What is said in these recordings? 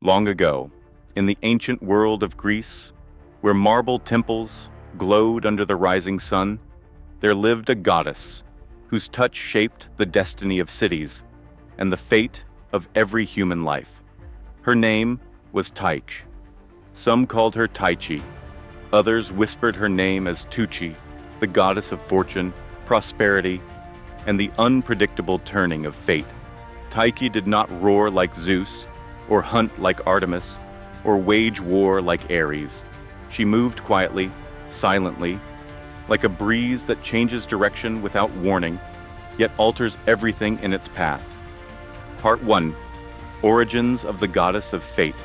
Long ago, in the ancient world of Greece, where marble temples glowed under the rising sun, there lived a goddess whose touch shaped the destiny of cities and the fate of every human life. Her name was Tyche. Some called her Tyche. Others whispered her name as Tyche, the goddess of fortune, prosperity, and the unpredictable turning of fate. Tyche did not roar like Zeus, or hunt like Artemis, or wage war like Ares. She moved quietly, silently, like a breeze that changes direction without warning, yet alters everything in its path. Part 1. Origins of the Goddess of Fate.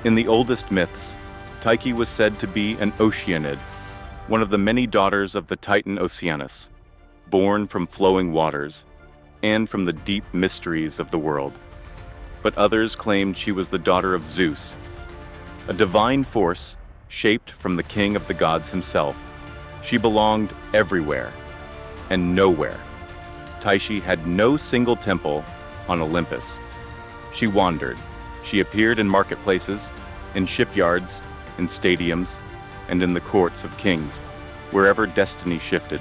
In the oldest myths, Tyche was said to be an Oceanid, one of the many daughters of the Titan Oceanus, born from flowing waters, and from the deep mysteries of the world. But others claimed she was the daughter of Zeus, a divine force shaped from the king of the gods himself. She belonged everywhere and nowhere. Tyche had no single temple on Olympus. She wandered. She appeared in marketplaces, in shipyards, in stadiums, and in the courts of kings. Wherever destiny shifted,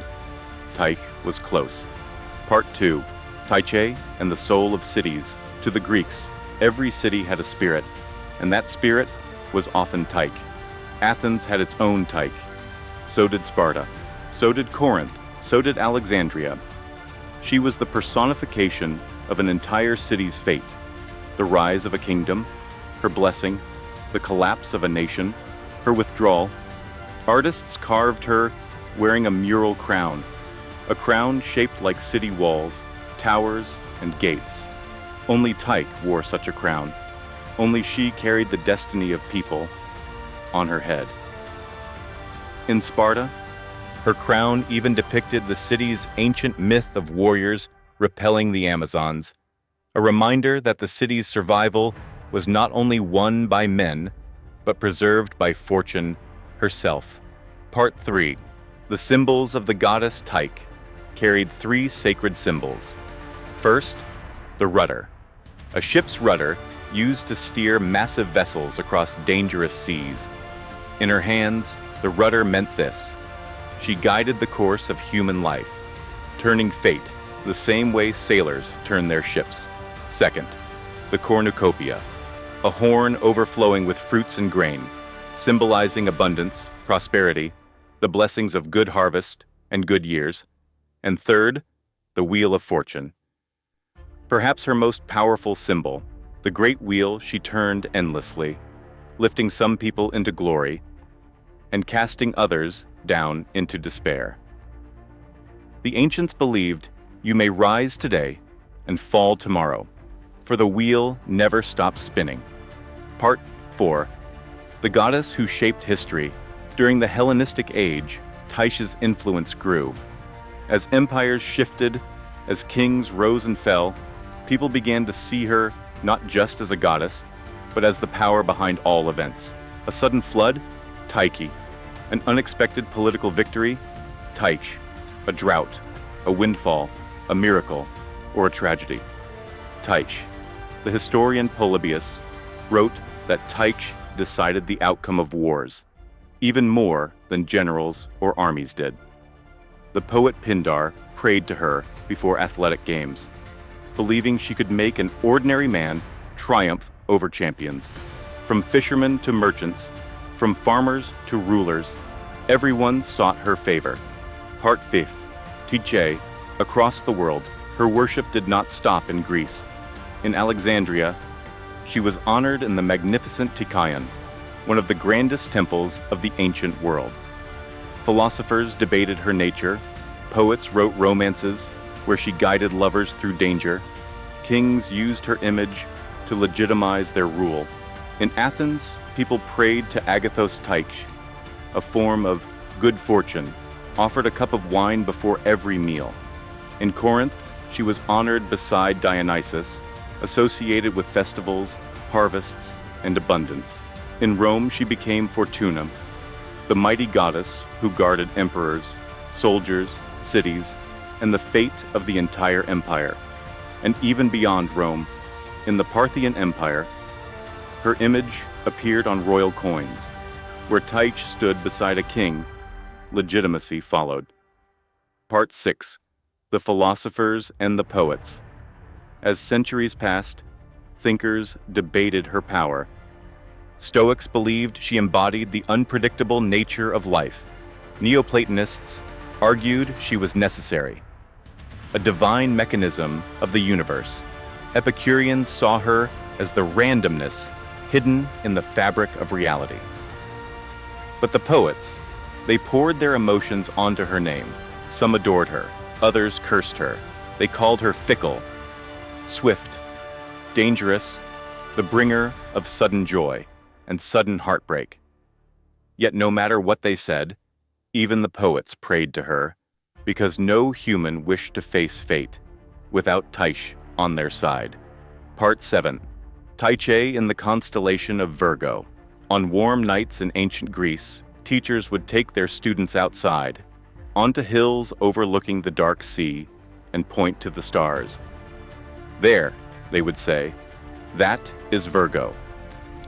Tyche was close. Part 2. Tyche and the soul of cities. To the Greeks, every city had a spirit, and that spirit was often Tyche. Athens had its own Tyche. So did Sparta. So did Corinth. So did Alexandria. She was the personification of an entire city's fate, the rise of a kingdom, her blessing, the collapse of a nation, her withdrawal. Artists carved her wearing a mural crown, a crown shaped like city walls, towers, and gates. Only Tyche wore such a crown. Only she carried the destiny of people on her head. In Sparta, her crown even depicted the city's ancient myth of warriors repelling the Amazons, a reminder that the city's survival was not only won by men, but preserved by fortune herself. Part 3. The symbols of the goddess Tyche carried 3 sacred symbols. First, the rudder, a ship's rudder used to steer massive vessels across dangerous seas. In her hands, the rudder meant this: she guided the course of human life, turning fate the same way sailors turn their ships. Second, the Cornucopia, a horn overflowing with fruits and grain, symbolizing abundance, prosperity, the blessings of good harvest and good years. And third, the wheel of fortune. Perhaps her most powerful symbol, the great wheel she turned endlessly, lifting some people into glory and casting others down into despair. The ancients believed you may rise today and fall tomorrow, for the wheel never stops spinning. Part 4. The goddess who shaped history. During the Hellenistic age, Tyche's influence grew. As empires shifted, as kings rose and fell, people began to see her not just as a goddess, but as the power behind all events. A sudden flood? Tyche. An unexpected political victory? Tyche. A drought, a windfall, a miracle, or a tragedy? Tyche. The historian Polybius wrote that Tyche decided the outcome of wars, even more than generals or armies did. The poet Pindar prayed to her before athletic games, believing she could make an ordinary man triumph over champions. From fishermen to merchants, from farmers to rulers, everyone sought her favor. Part 5. Tyche. Across the world, her worship did not stop in Greece. In Alexandria, she was honored in the magnificent Tychion, one of the grandest temples of the ancient world. Philosophers debated her nature, poets wrote romances where she guided lovers through danger, kings used her image to legitimize their rule. In Athens, people prayed to Agathos Tyche, a form of good fortune, offered a cup of wine before every meal. In Corinth, she was honored beside Dionysus, associated with festivals, harvests, and abundance. In Rome, she became Fortuna, the mighty goddess who guarded emperors, soldiers, cities, and the fate of the entire empire. And even beyond Rome, in the Parthian Empire, Her image appeared on royal coins. Where Tyche stood beside a king, legitimacy followed. Part 6. The Philosophers and the Poets. As centuries passed, thinkers debated her power. Stoics believed she embodied the unpredictable nature of life. Neoplatonists argued she was necessary, a divine mechanism of the universe. Epicureans saw her as the randomness hidden in the fabric of reality. But the poets, they poured their emotions onto her name. Some adored her, others cursed her. They called her fickle, swift, dangerous, the bringer of sudden joy and sudden heartbreak. Yet no matter what they said, even the poets prayed to her, because no human wished to face fate without Tyche on their side. Part 7. Tyche in the constellation of Virgo. On warm nights in ancient Greece, teachers would take their students outside, onto hills overlooking the dark sea, and point to the stars. There, they would say, that is Virgo.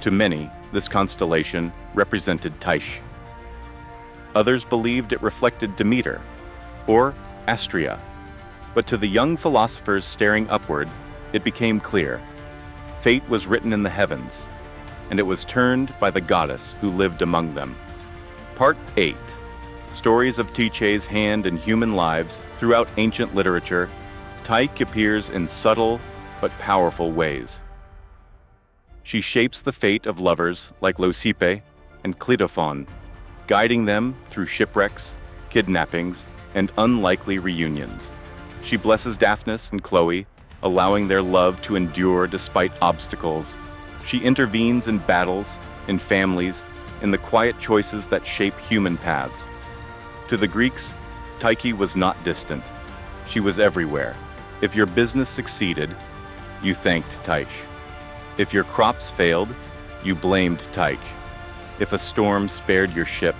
To many, this constellation represented Tyche. Others believed it reflected Demeter, or Astrea. But to the young philosophers staring upward, it became clear. Fate was written in the heavens, and it was turned by the goddess who lived among them. Part 8. Stories of Tyche's hand in human lives throughout ancient literature. Tyche appears in subtle but powerful ways. She shapes the fate of lovers like Leucippe and Cleitophon, guiding them through shipwrecks, kidnappings, and unlikely reunions. She blesses Daphnis and Chloe, allowing their love to endure despite obstacles. She intervenes in battles, in families, in the quiet choices that shape human paths. To the Greeks, Tyche was not distant. She was everywhere. If your business succeeded, you thanked Tyche. If your crops failed, you blamed Tyche. If a storm spared your ship,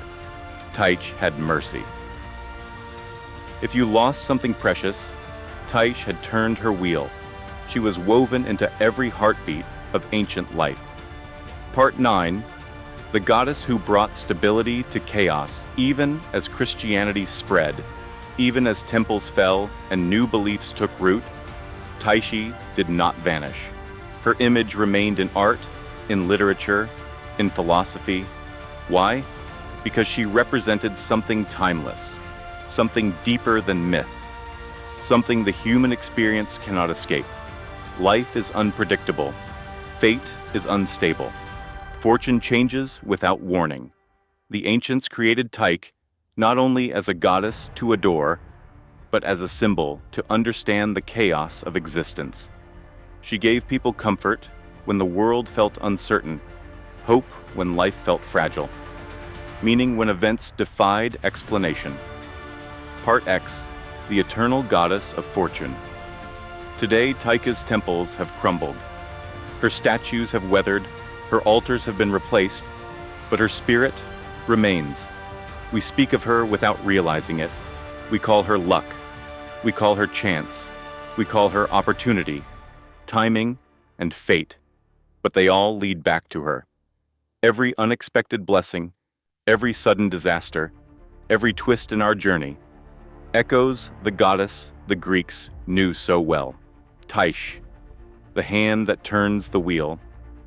Tyche had mercy. If you lost something precious, Tyche had turned her wheel. She was woven into every heartbeat of ancient life. Part 9. The goddess who brought stability to chaos, even as Christianity spread, even as temples fell and new beliefs took root, Tyche did not vanish. Her image remained in art, in literature, in philosophy. Why? Because she represented something timeless, something deeper than myth, something the human experience cannot escape. Life is unpredictable. Fate is unstable. Fortune changes without warning. The ancients created Tyche not only as a goddess to adore, but as a symbol to understand the chaos of existence. She gave people comfort when the world felt uncertain, hope when life felt fragile, meaning when events defied explanation. Part X, the eternal goddess of fortune. Today, Tyche's temples have crumbled. Her statues have weathered, her altars have been replaced, but her spirit remains. We speak of her without realizing it. We call her luck. We call her chance. We call her opportunity, timing, and fate. But they all lead back to her. Every unexpected blessing, every sudden disaster, every twist in our journey, echoes the goddess the Greeks knew so well. Tyche, the hand that turns the wheel,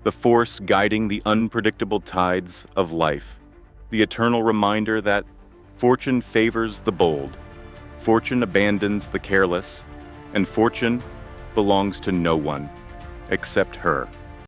the force guiding the unpredictable tides of life, the eternal reminder that fortune favors the bold, fortune abandons the careless, and fortune belongs to no one except her.